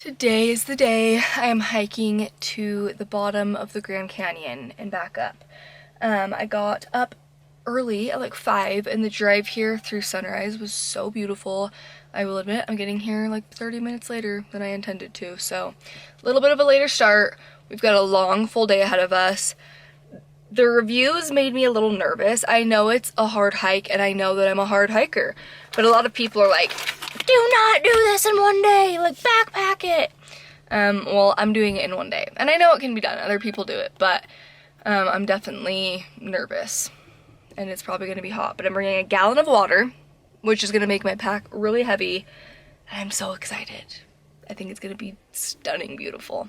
Today is the day I am hiking to the bottom of the Grand Canyon and back up. I got up early at like 5 and the drive here through sunrise was so beautiful. I will admit I'm getting here like 30 minutes later than I intended to, so a little bit of a later start. We've got a long full day ahead of us. The reviews made me a little nervous. I know it's a hard hike and I know that I'm a hard hiker, but a lot of people are like, do not do this in one day, like backpack it. Well, I'm doing it in one day and I know it can be done. Other people do it, but I'm definitely nervous and it's probably gonna be hot, but I'm bringing a gallon of water, which is gonna make my pack really heavy. And I'm so excited. I think it's gonna be stunning beautiful.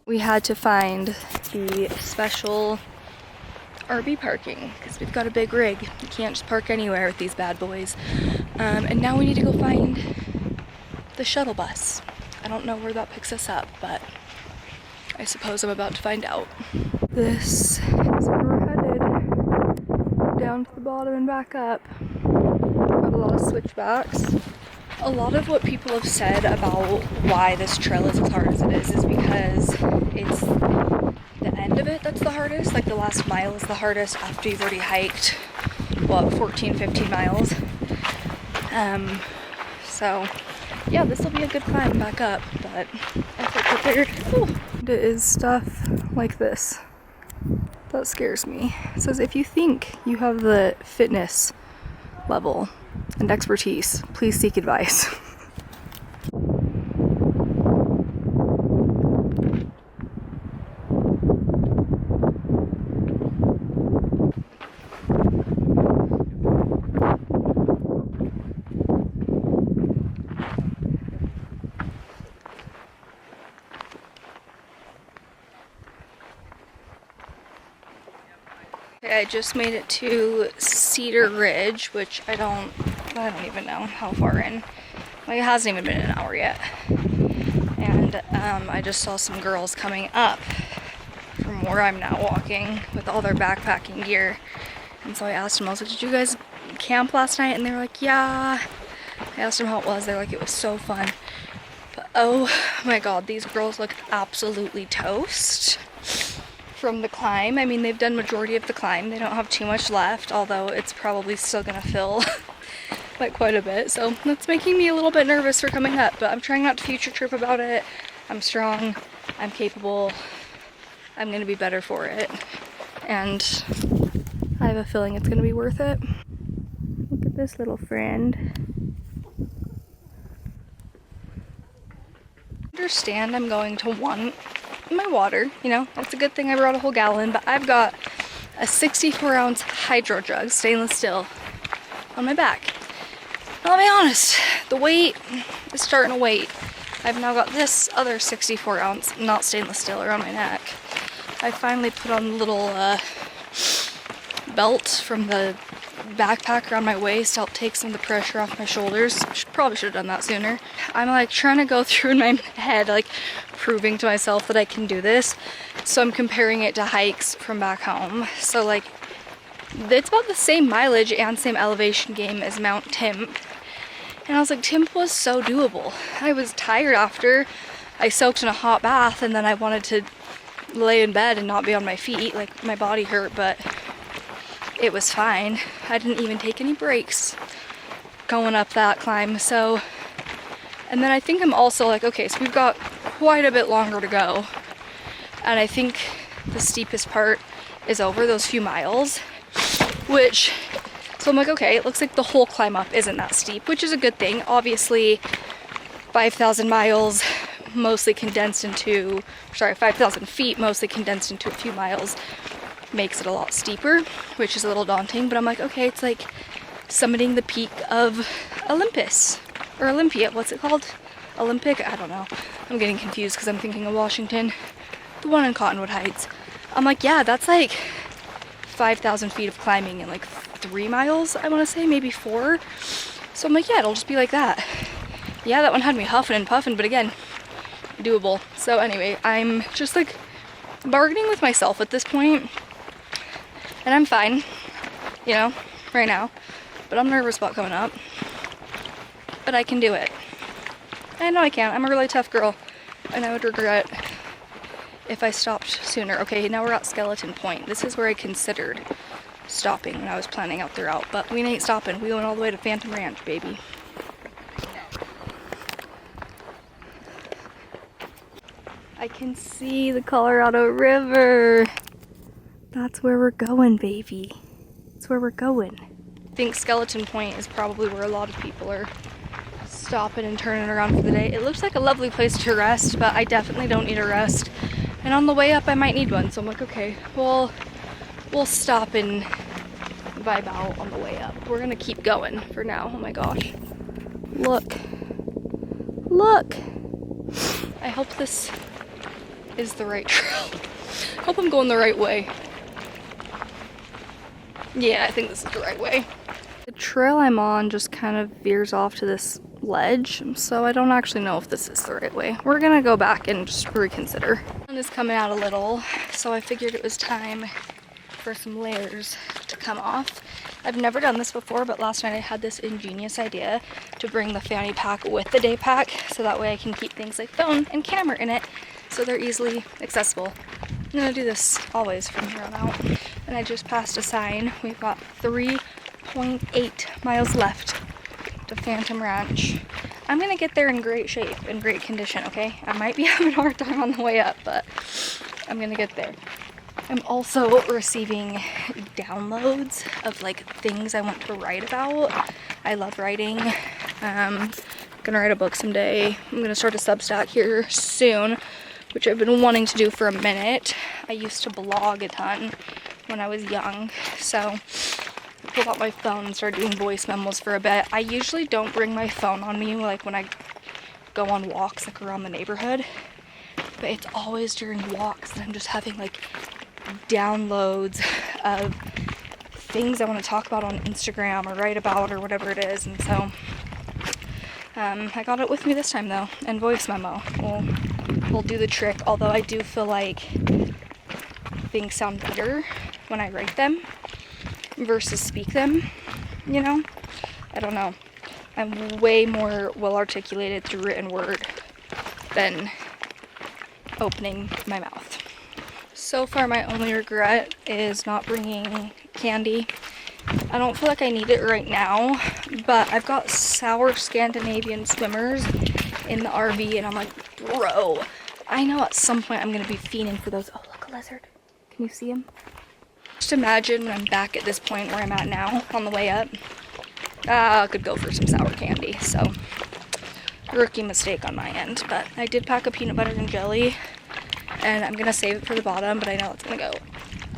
We had to find the special RV parking because we've got a big rig. You can't just park anywhere with these bad boys. And now we need to go find the shuttle bus. I don't know where that picks us up, but I suppose I'm about to find out. This is where we're headed. Down to the bottom and back up. Got a lot of switchbacks. A lot of what people have said about why this trail is as hard as it is because it's the end of it that's the hardest. Like the last mile is the hardest after you've already hiked, what, 14, 15 miles. So yeah, this will be a good climb back up, but I feel prepared. Ooh. It is stuff like this that scares me. It says if you think you have the fitness level and expertise, please seek advice. I just made it to Cedar Ridge, which I don't even know how far in. Like it hasn't even been an hour yet. And I just saw some girls coming up from where I'm now walking with all their backpacking gear. And so I asked them, I was like, did you guys camp last night? And they were like, yeah. I asked them how it was. They're like, it was so fun. But oh my god, these girls look absolutely toast from the climb. I mean, they've done majority of the climb. They don't have too much left, although it's probably still gonna fill like quite a bit. So that's making me a little bit nervous for coming up, but I'm trying not to future trip about it. I'm strong, I'm capable, I'm gonna be better for it. And I have a feeling it's gonna be worth it. Look at this little friend. I understand I'm going to want my water, you know, that's a good thing I brought a whole gallon, but I've got a 64-ounce hydro jug, stainless steel, on my back. I'll be honest, the weight is starting to weight. I've now got this other 64-ounce, not stainless steel, around my neck. I finally put on the little belt from the backpack around my waist to help take some of the pressure off my shoulders. Probably should have done that sooner. I'm like trying to go through in my head, like proving to myself that I can do this. So I'm comparing it to hikes from back home. So like, it's about the same mileage and same elevation game as Mount Temp. And I was like, Temp was so doable. I was tired after. I soaked in a hot bath and then I wanted to lay in bed and not be on my feet. Like my body hurt, but it was fine. I didn't even take any breaks going up that climb. So, and then I think I'm also like, okay, so we've got quite a bit longer to go. And I think the steepest part is over, those few miles, which, so I'm like, okay, it looks like the whole climb up isn't that steep, which is a good thing. Obviously, 5,000 miles mostly condensed into, 5,000 feet mostly condensed into a few miles makes it a lot steeper, which is a little daunting, but I'm like, okay, it's like summiting the peak of Olympus, or Olympia, what's it called? Olympic? I don't know. I'm getting confused because I'm thinking of Washington, the one in Cottonwood Heights. I'm like, yeah, that's like 5,000 feet of climbing in like 3 miles, I want to say, maybe 4. So I'm like, yeah, it'll just be like that. Yeah, that one had me huffing and puffing, but again, doable. So anyway, I'm just like bargaining with myself at this point. And I'm fine, you know, right now. But I'm nervous about coming up. But I can do it. I know I can. I'm a really tough girl. and I would regret if I stopped sooner. Okay, now we're at Skeleton Point. This is where I considered stopping when I was planning out the route, but we ain't stopping. We went all the way to Phantom Ranch, baby. I can see the Colorado River. That's where we're going, baby. That's where we're going. I think Skeleton Point is probably where a lot of people are stopping and turning around for the day. It looks like a lovely place to rest, but I definitely don't need a rest. And on the way up, I might need one. So I'm like, okay, we'll stop and vibe out on the way up. We're gonna keep going for now. Oh my gosh. Look. Look. I hope this is the right trail. I hope I'm going the right way. Yeah, I think this is the right way. The trail I'm on just kind of veers off to this ledge, so I don't actually know if this is the right way. We're gonna go back and just reconsider. The sun is coming out a little, so I figured it was time for some layers to come off. I've never done this before, but last night I had this ingenious idea to bring the fanny pack with the day pack, so that way I can keep things like phone and camera in it, so they're easily accessible. I'm gonna do this always from here on out. And I just passed a sign. We've got 3.8 miles left to Phantom Ranch. I'm gonna get there in great shape, in great condition, okay? I might be having a hard time on the way up, but I'm gonna get there. I'm also receiving downloads of like things I want to write about. I love writing. I'm gonna write a book someday. I'm gonna start a Substack here soon, which I've been wanting to do for a minute. I used to blog a ton when I was young, so I pulled out my phone and started doing voice memos for a bit. I usually don't bring my phone on me like when I go on walks like around the neighborhood, but it's always during walks that I'm just having like downloads of things I want to talk about on Instagram or write about or whatever it is, and so I got it with me this time though, and voice memo will do the trick, although I do feel like things sound better when I write them versus speak them, you know? I don't know. I'm way more well articulated through written word than opening my mouth. So far my only regret is not bringing candy. I don't feel like I need it right now, but I've got sour Scandinavian swimmers in the RV and I'm like, bro, I know at some point I'm gonna be fiending for those. Oh, look, a lizard. Can you see him? Just imagine when I'm back at this point where I'm at now on the way up. I could go for some sour candy, so rookie mistake on my end. But I did pack a peanut butter and jelly, and I'm gonna save it for the bottom, but I know it's gonna go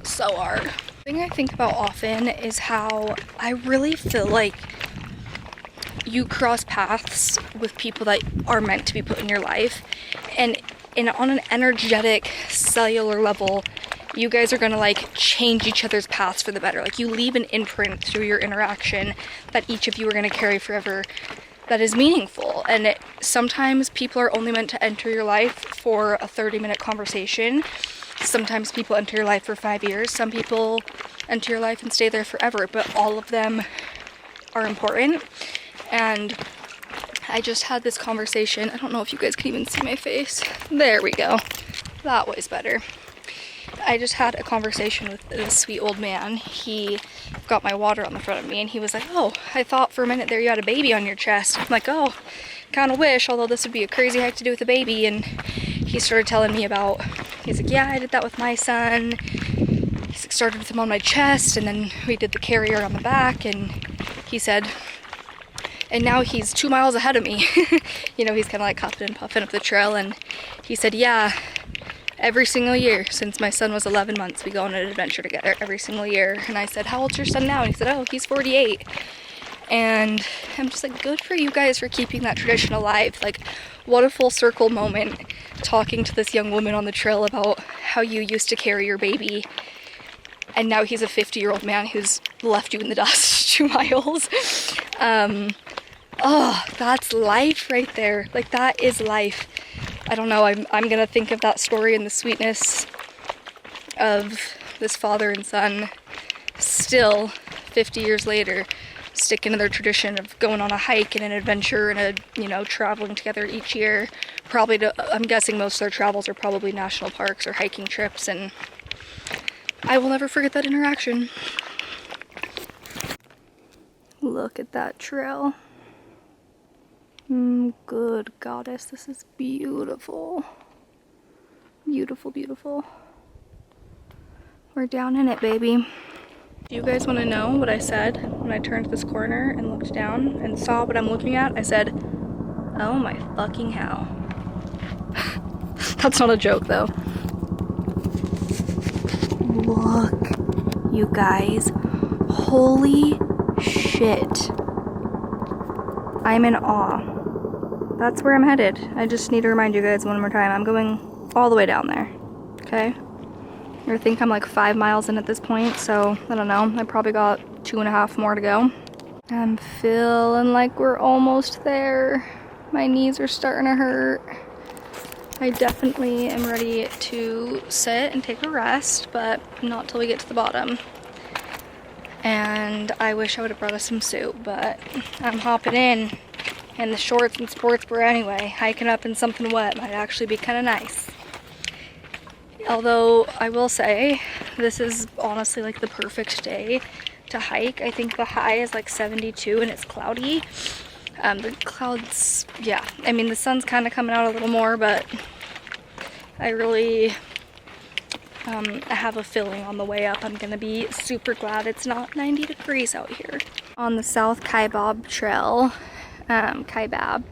so hard. The thing I think about often is how I really feel like you cross paths with people that are meant to be put in your life, and on an energetic cellular level, you guys are gonna like change each other's paths for the better. Like you leave an imprint through your interaction that each of you are gonna carry forever that is meaningful. And sometimes people are only meant to enter your life for a 30-minute conversation. Sometimes people enter your life for 5 years. Some people enter your life and stay there forever, but all of them are important. And I just had this conversation. I don't know if you guys can even see my face. There we go. That was better. I just had a conversation with this sweet old man. He got my water on the front of me and he was like, oh, I thought for a minute there you had a baby on your chest. I'm like, oh, kind of wish, although this would be a crazy hike to do with a baby. And he started telling me about, he's like, yeah, I did that with my son. He started with him on my chest and then we did the carrier on the back, and he said, and now he's 2 miles ahead of me. You know, he's kind of like huffing and puffing up the trail, and he said, yeah, every single year since my son was 11 months, we go on an adventure together every single year. And I said, how old's your son now? And he said, oh, he's 48. And I'm just like, good for you guys for keeping that tradition alive. Like, what a full circle moment talking to this young woman on the trail about how you used to carry your baby, and now he's a 50-year-old man who's left you in the dust 2 miles. Oh, that's life right there. Like, that is life. I don't know, I'm gonna think of that story and the sweetness of this father and son still 50 years later sticking to their tradition of going on a hike and an adventure and traveling together each year, I'm guessing most of their travels are probably national parks or hiking trips, and I will never forget that interaction. Look at that trail. Good goddess, this is beautiful. Beautiful, beautiful. We're down in it, baby. Do you guys want to know what I said when I turned this corner and looked down and saw what I'm looking at? I said, oh my fucking hell. That's not a joke though. Look, you guys. Holy shit. I'm in awe. That's where I'm headed. I just need to remind you guys one more time. I'm going all the way down there. Okay? I think I'm like 5 miles in at this point, so I don't know. I probably got 2.5 more to go. I'm feeling like we're almost there. My knees are starting to hurt. I definitely am ready to sit and take a rest, but not till we get to the bottom. And I wish I would have brought us some soup, but I'm hopping in the shorts and sportswear anyway. Hiking up in something wet might actually be kind of nice. Although I will say, this is honestly like the perfect day to hike. I think the high is like 72 and it's cloudy. The clouds, yeah, I mean the sun's kind of coming out a little more, but I really I have a feeling on the way up I'm gonna be super glad it's not 90 degrees out here. On the South Kaibab Trail, Kaibab,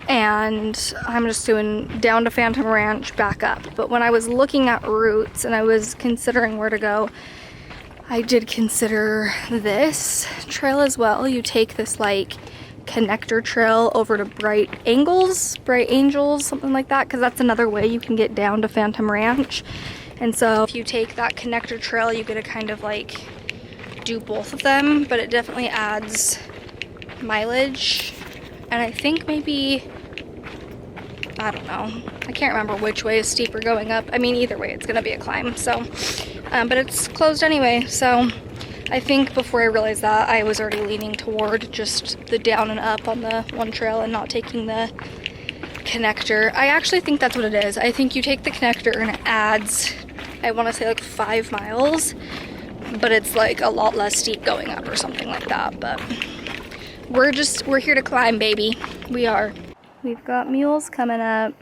and I'm just doing down to Phantom Ranch, back up. But when I was looking at routes and I was considering where to go, I did consider this trail as well. You take this like connector trail over to Bright Angels, something like that, because that's another way you can get down to Phantom Ranch. And so if you take that connector trail, you get to kind of like do both of them, but it definitely adds mileage. And I think maybe, I don't know, I can't remember which way is steeper going up. I mean, either way, it's gonna be a climb, so, but it's closed anyway, so I think before I realized that, I was already leaning toward just the down and up on the one trail and not taking the connector. I actually think that's what it is. I think you take the connector and it adds, I wanna say like 5 miles, but it's like a lot less steep going up or something like that, but we're here to climb, baby. We are. We've got mules coming up.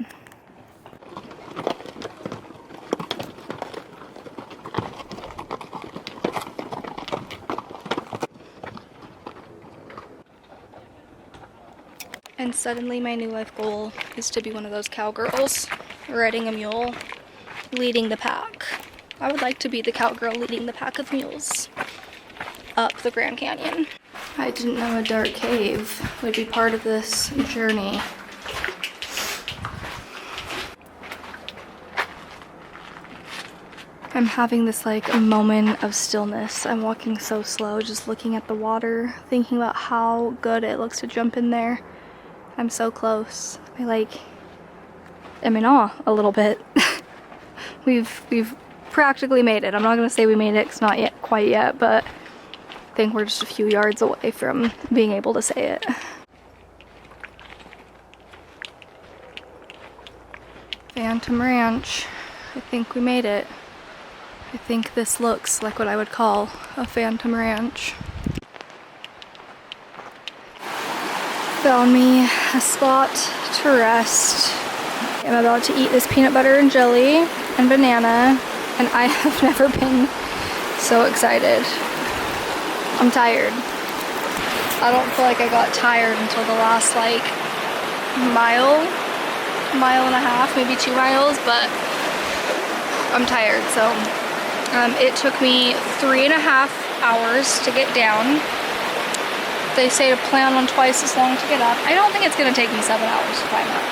And suddenly my new life goal is to be one of those cowgirls, riding a mule, leading the pack. I would like to be the cowgirl leading the pack of mules up the Grand Canyon. I didn't know a dark cave would be part of this journey. I'm having this like moment of stillness. I'm walking so slow, just looking at the water, thinking about how good it looks to jump in there. I'm so close. I'm in awe a little bit. We've practically made it. I'm not gonna say we made it, it's not yet quite yet, but I think we're just a few yards away from being able to say it. Phantom Ranch. I think we made it. I think this looks like what I would call a Phantom Ranch. Found me a spot to rest. I'm about to eat this peanut butter and jelly and banana, and I have never been so excited. I'm tired. I don't feel like I got tired until the last like mile and a half, maybe 2 miles, but I'm tired. So it took me 3.5 hours to get down. They say to plan on twice as long to get up. I don't think it's gonna take me 7 hours to climb up.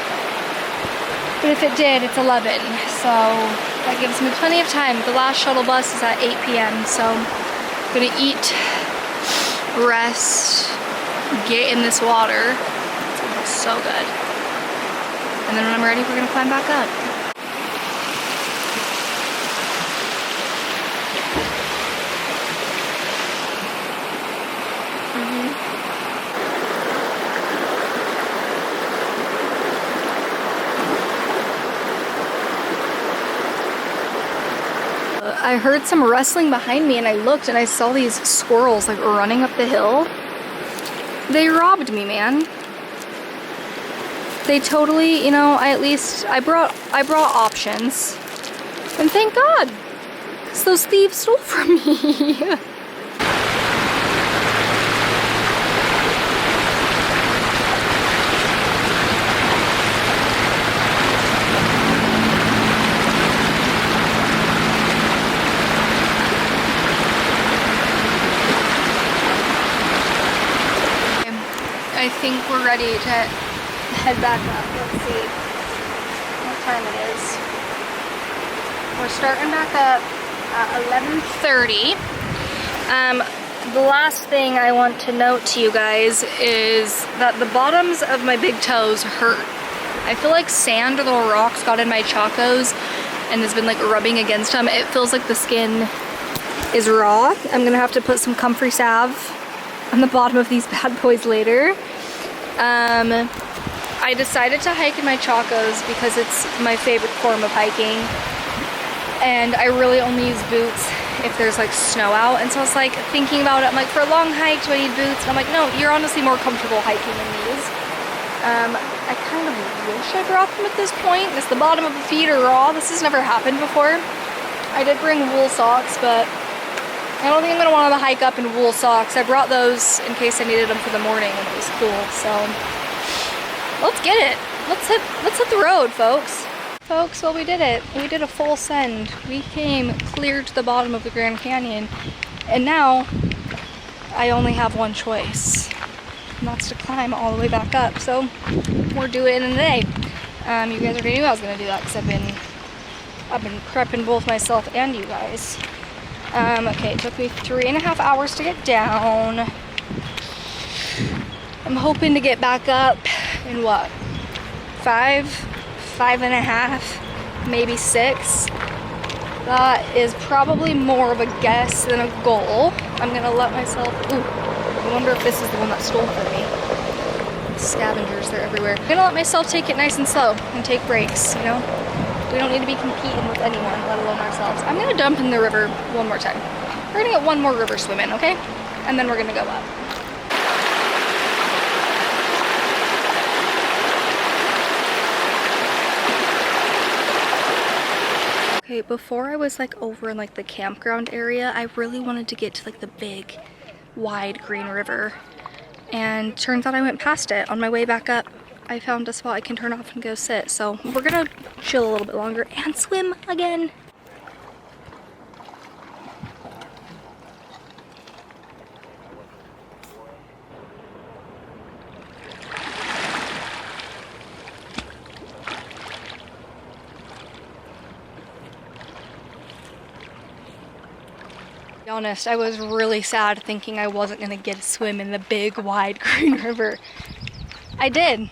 But if it did, it's 11. So that gives me plenty of time. The last shuttle bus is at 8 p.m. So I'm gonna eat, rest, get in this water. It's gonna be so good. And then when I'm ready, we're gonna climb back up. I heard some rustling behind me and I looked and I saw these squirrels like running up the hill. They robbed me, man. They totally, you know, I brought options. And thank God, because those thieves stole from me. I think we're ready to head back up. Let's see what time it is. We're starting back up at 11:30. The last thing I want to note to you guys is that the bottoms of my big toes hurt. I feel like sand or little rocks got in my chacos and has been like rubbing against them. It feels like the skin is raw. I'm gonna have to put some comfrey salve on the bottom of these bad boys later. I decided to hike in my chacos because it's my favorite form of hiking, and I really only use boots if there's like snow out. And so I was like thinking about it, I'm like, for a long hike, do I need boots? And I'm like, no, you're honestly more comfortable hiking in these. I kind of wish I brought them at this point, because the bottom of the feet are raw. This has never happened before. I did bring wool socks, but I don't think I'm gonna want to hike up in wool socks. I brought those in case I needed them for the morning and it was cool. So let's get it. Let's hit the road, folks. Folks, well, we did it. We did a full send. We came clear to the bottom of the Grand Canyon, and now I only have one choice, and that's to climb all the way back up. So we're doing it in a day. You guys already knew I was gonna do that because I've been prepping both myself and you guys. Okay, it took me 3.5 hours to get down. I'm hoping to get back up in what? 5.5, maybe 6. That is probably more of a guess than a goal. I'm gonna let myself, ooh, I wonder if this is the one that stole from me. Scavengers, they're everywhere. I'm gonna let myself take it nice and slow and take breaks, you know? We don't need to be competing with anyone, let alone ourselves. I'm gonna dump in the river one more time. We're gonna get one more river swim in, okay? And then we're gonna go up. Okay, before I was like over in like the campground area, I really wanted to get to like the big, wide green river. And turns out I went past it. On my way back up, I found a spot I can turn off and go sit. So we're gonna chill a little bit longer and swim again. To be honest, I was really sad thinking I wasn't gonna get a swim in the big, wide green river. I did.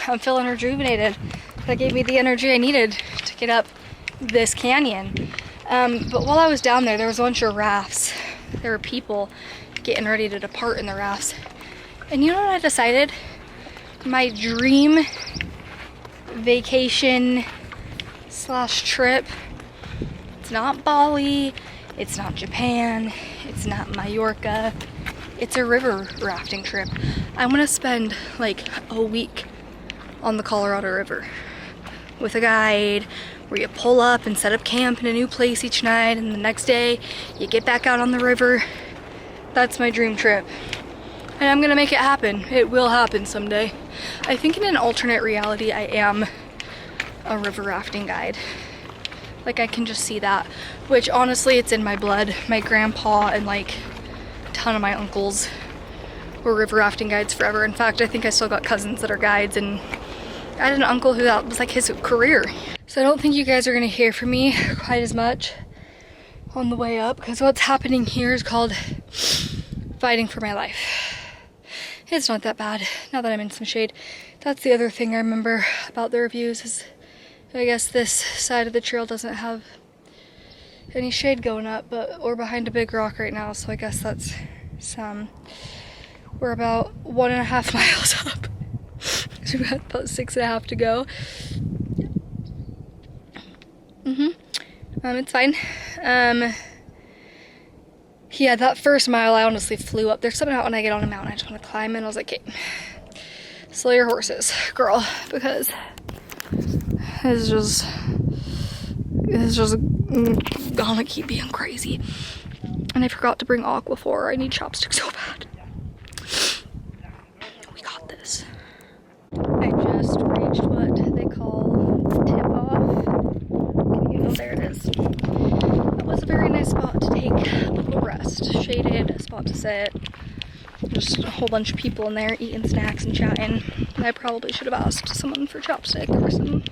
I'm feeling rejuvenated. That gave me the energy I needed to get up this canyon. But while I was down there was a bunch of rafts. There were people getting ready to depart in the rafts. And you know what I decided? My dream vacation / trip. It's not Bali. It's not Japan. It's not Mallorca. It's a river rafting trip. I'm gonna spend like a week on the Colorado River with a guide where you pull up and set up camp in a new place each night, and the next day you get back out on the river. That's my dream trip. And I'm gonna make it happen. It will happen someday. I think in an alternate reality I am a river rafting guide. Like I can just see that, which honestly it's in my blood. My grandpa and like a ton of my uncles were river rafting guides forever. In fact, I think I still got cousins that are guides, and I had an uncle who that was like his career. So I don't think you guys are gonna hear from me quite as much on the way up, because what's happening here is called fighting for my life. It's not that bad now that I'm in some shade. That's the other thing I remember about the reviews is I guess this side of the trail doesn't have any shade going up, but we're behind a big rock right now, so I guess that's some. We're about 1.5 miles up. So we've got about 6.5 to go. It's fine. Yeah, that first mile I honestly flew up. There's something out when I get on a mountain I just want to climb, and I was like, okay, slow your horses, girl, because it's just gonna keep being crazy. And I forgot to bring Aquaphor. I need chopsticks so bad. We got this. I just reached what they call tip off. Oh, there it is. That was a very nice spot to take a little rest. Shaded, spot to sit. Just a whole bunch of people in there eating snacks and chatting. I probably should have asked someone for chopstick. There were some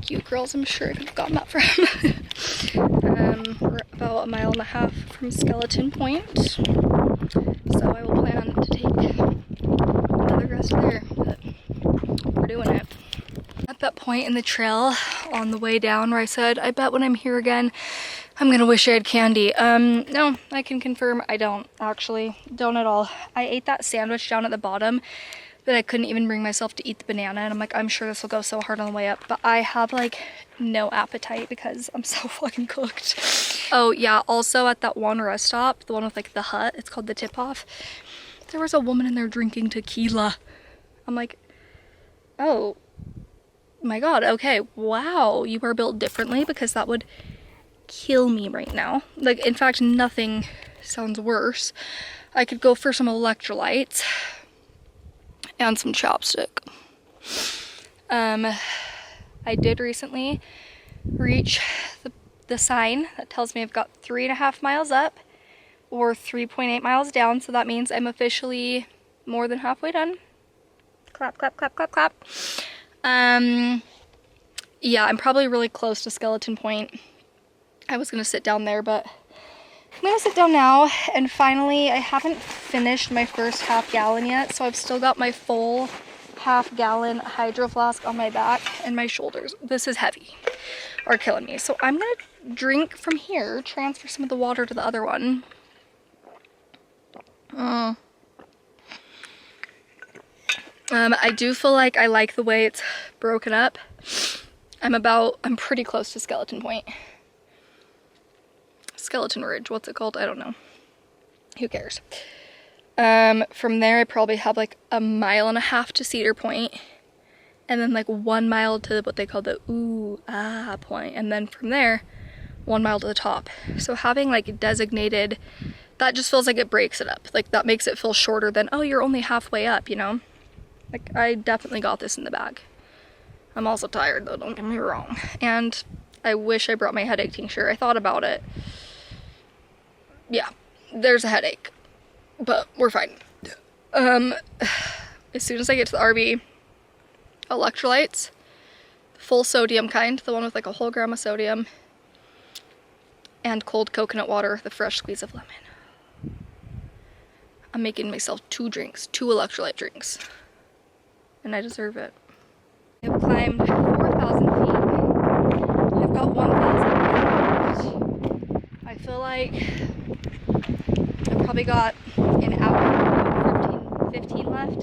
cute girls, I'm sure I could have gotten that from. We're about 1.5 miles from Skeleton Point, so I will plan to take another rest there, but we're doing it. At that point in the trail on the way down where I said, I bet when I'm here again, I'm gonna wish I had candy. No, I can confirm I don't, actually. Don't at all. I ate that sandwich down at the bottom, but I couldn't even bring myself to eat the banana, and I'm like, I'm sure this will go so hard on the way up, but I have like no appetite because I'm so fucking cooked. Oh yeah, also at that one rest stop, the one with like the hut, it's called the Tip Off, there was a woman in there drinking tequila. I'm like, oh my god, okay, wow, you are built differently, because that would kill me right now. Like, in fact, nothing sounds worse. I could go for some electrolytes and some chopstick. I did recently reach the sign that tells me I've got 3.5 miles up or 3.8 miles down, so that means I'm officially more than halfway done. Clap, clap, clap, clap, clap. Yeah, I'm probably really close to Skeleton Point. I was gonna sit down there, but I'm gonna sit down now. And finally, I haven't finished my first half gallon yet, so I've still got my full half-gallon hydro flask on my back, and my shoulders, this is heavy, are killing me. So I'm gonna drink from here, transfer some of the water to the other one. I do feel like I like the way it's broken up. I'm pretty close to Skeleton Point. Skeleton Ridge, what's it called? I don't know. Who cares? From there I probably have like 1.5 miles to Cedar Point, and then like 1 mile to what they call the point, and then from there 1 mile to the top. So having like designated, that just feels like it breaks it up. Like that makes it feel shorter than, oh, you're only halfway up, you know? Like, I definitely got this in the bag. I'm also tired though, don't get me wrong. And I wish I brought my headache tincture. I thought about it. Yeah, there's a headache, but we're fine. As soon as I get to the RV, electrolytes, full sodium kind, the one with like a whole gram of sodium, and cold coconut water, the fresh squeeze of lemon. I'm making myself 2 electrolyte drinks, and I deserve it. I've climbed 4,000 feet. I've got 1,000 left. I feel like I've probably got an hour, 15 left.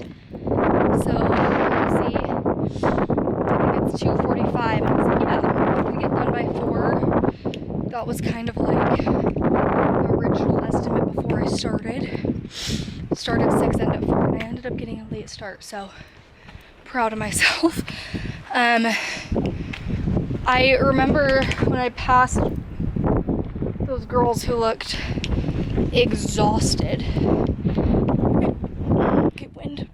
So let's see. I think it's 2:45. I was like, yeah, I'm gonna get done by 4. That was kind of like the original estimate before I started. Started 6, ended at 4, and I ended up getting a late start. So proud of myself. I remember when I passed those girls who looked exhausted. Okay, wind.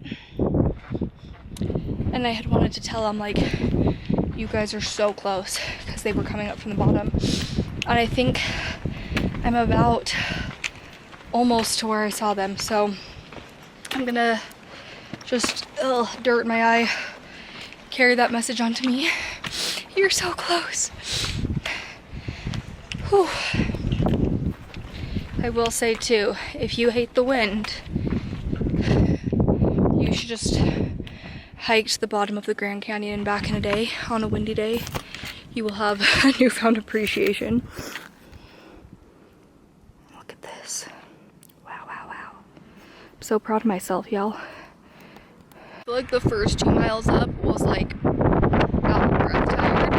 And I had wanted to tell them, like, you guys are so close, because they were coming up from the bottom. And I think I'm about almost to where I saw them. So I'm gonna just, dirt in my eye, carry that message on to me. You're so close. Whew. I will say too, if you hate the wind, you should just hike to the bottom of the Grand Canyon back in a day, on a windy day. You will have a newfound appreciation. Look at this. Wow, wow, wow. I'm so proud of myself, y'all. I feel like the first 2 miles up was like out of breath tired.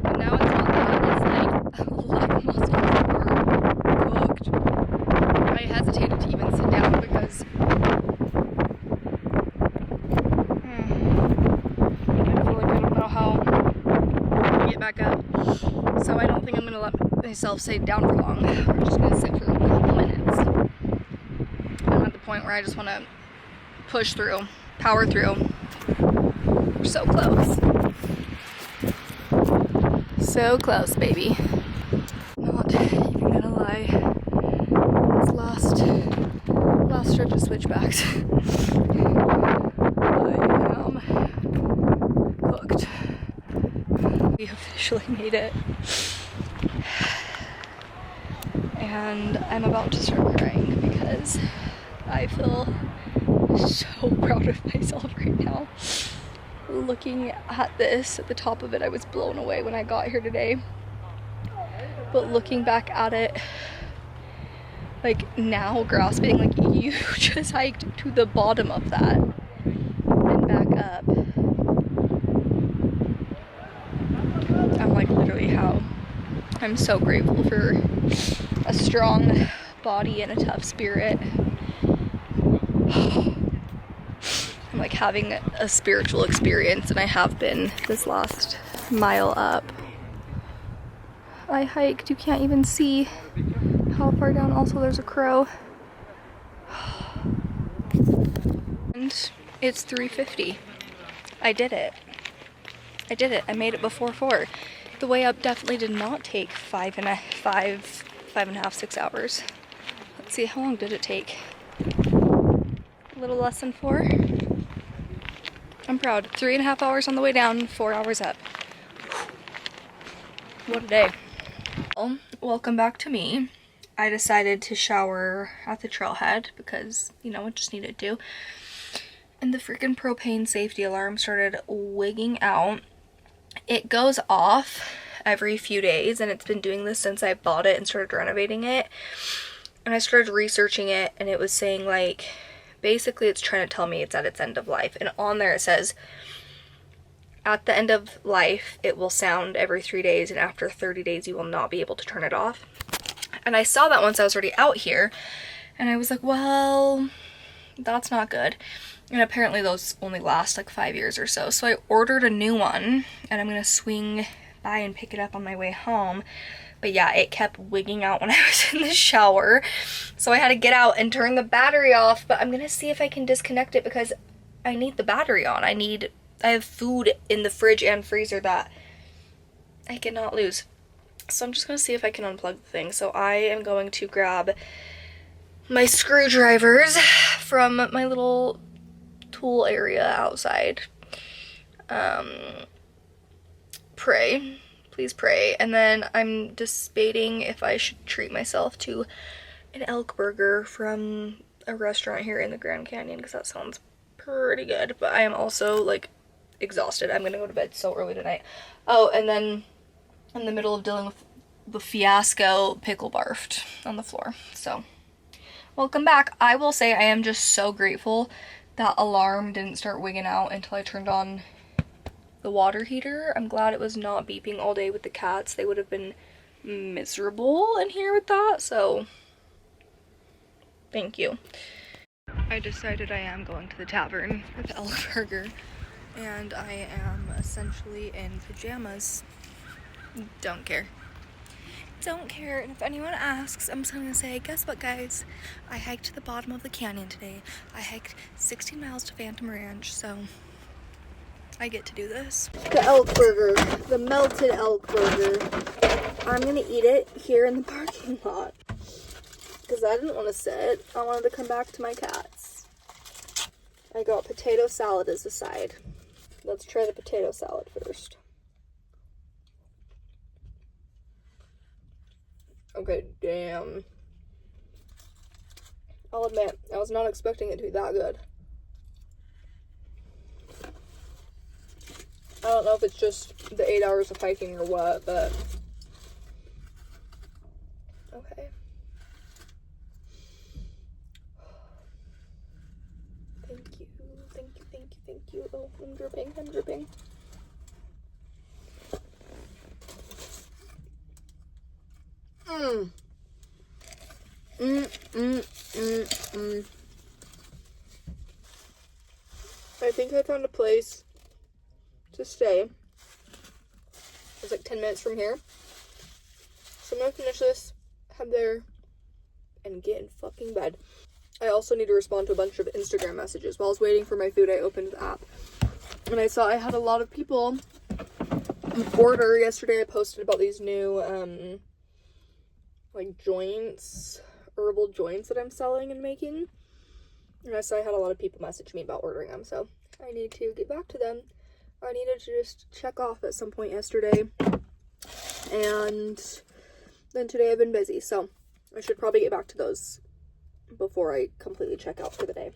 But now it's not that. It's like don't think I'm gonna let myself stay down for long. We're just gonna sit for a couple minutes. I'm at the point where I just wanna push through, power through. We're so close. So close, baby. Not even gonna lie. This last stretch of switchbacks. I am cooked. We officially made it. And I'm about to start crying because I feel so proud of myself right now. Looking at this, at the top of it, I was blown away when I got here today. But looking back at it, like now grasping, like you just hiked to the bottom of that and back up. I'm like literally how I'm so grateful for a strong body and a tough spirit. I'm like having a spiritual experience, and I have been this last mile up. I hiked, you can't even see how far down. Also there's a crow. And it's 3:50. I did it. I did it. I made it before 4. The way up definitely did not take 5.5, 6 hours. Let's see, how long did it take? A little less than 4. I'm proud. 3.5 hours on the way down, 4 hours up. What a day. Well, welcome back to me. I decided to shower at the trailhead because, you know, it just needed to. And the freaking propane safety alarm started wigging out. It goes off every few days, and it's been doing this since I bought it and started renovating it. And I started researching it, and it was saying, like, basically it's trying to tell me it's at its end of life. And on there it says, at the end of life, it will sound every 3 days, and after 30 days, you will not be able to turn it off. And I saw that once I was already out here, and I was like, well, that's not good. And apparently those only last like 5 years or so. So I ordered a new one, and I'm gonna swing by and pick it up on my way home. But yeah, it kept wigging out when I was in the shower. So I had to get out and turn the battery off, but I'm gonna see if I can disconnect it because I need the battery on. I have food in the fridge and freezer that I cannot lose. So I'm just gonna see if I can unplug the thing. So I am going to grab my screwdrivers from my little tool area outside. Pray. Please pray. And then I'm debating if I should treat myself to an elk burger from a restaurant here in the Grand Canyon because that sounds pretty good. But I am also like exhausted. I'm gonna go to bed so early tonight. Oh, and then in the middle of dealing with the fiasco, pickle barfed on the floor. So welcome back. I will say I am just so grateful that alarm didn't start wigging out until I turned on the water heater. I'm glad it was not beeping all day with the cats. They would have been miserable in here with that, so thank you. I decided I am going to the tavern for the elk burger, and I am essentially in pajamas. Don't care. Don't care. And if anyone asks, I'm just gonna say, guess what, guys? I hiked to the bottom of the canyon today. I hiked 16 miles to Phantom Ranch, so I get to do this. The elk burger, the melted elk burger. I'm gonna eat it here in the parking lot because I didn't want to sit. I wanted to come back to my cats. I got potato salad as a side. Let's try the potato salad first. Okay, damn. I'll admit, I was not expecting it to be that good. I don't know if it's just the 8 hours of hiking or what, but okay. Thank you, thank you, thank you, thank you. Oh, I'm dripping, I'm dripping. I think I found a place to stay. It's like 10 minutes from here. So I'm gonna finish this, head there, and get in fucking bed. I also need to respond to a bunch of Instagram messages. While I was waiting for my food, I opened the app. And I saw I had a lot of people order. Yesterday I posted about these new, like joints, herbal joints that I'm selling and making. And I saw I had a lot of people message me about ordering them, so I need to get back to them. I needed to just check off at some point yesterday. And then today I've been busy, so I should probably get back to those before I completely check out for the day.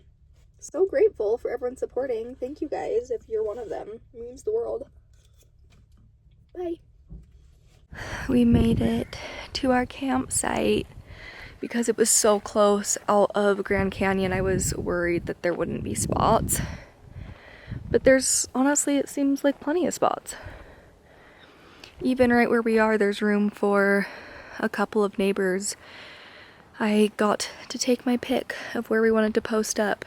So grateful for everyone supporting. Thank you guys. If you're one of them, it means the world. Bye. We made it to our campsite. Because it was so close out of Grand Canyon, I was worried that there wouldn't be spots. But there's, honestly, it seems like plenty of spots. Even right where we are, there's room for a couple of neighbors. I got to take my pick of where we wanted to post up.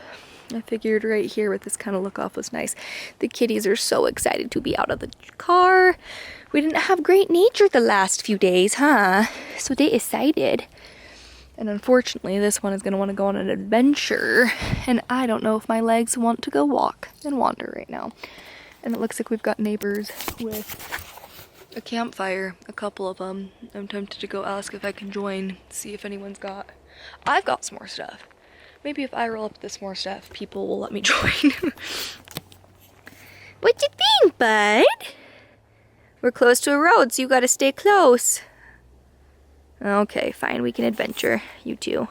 I figured right here with this kind of look off was nice. The kitties are so excited to be out of the car. We didn't have great nature the last few days, huh? So they excited. And unfortunately, this one is going to want to go on an adventure. And I don't know if my legs want to go walk and wander right now. And it looks like we've got neighbors with a campfire, a couple of them. I'm tempted to go ask if I can join, see if anyone's got... I've got some more stuff. Maybe if I roll up this more stuff, people will let me join. What you think, bud? We're close to a road, so you gotta stay close. Okay, fine, we can adventure, you two.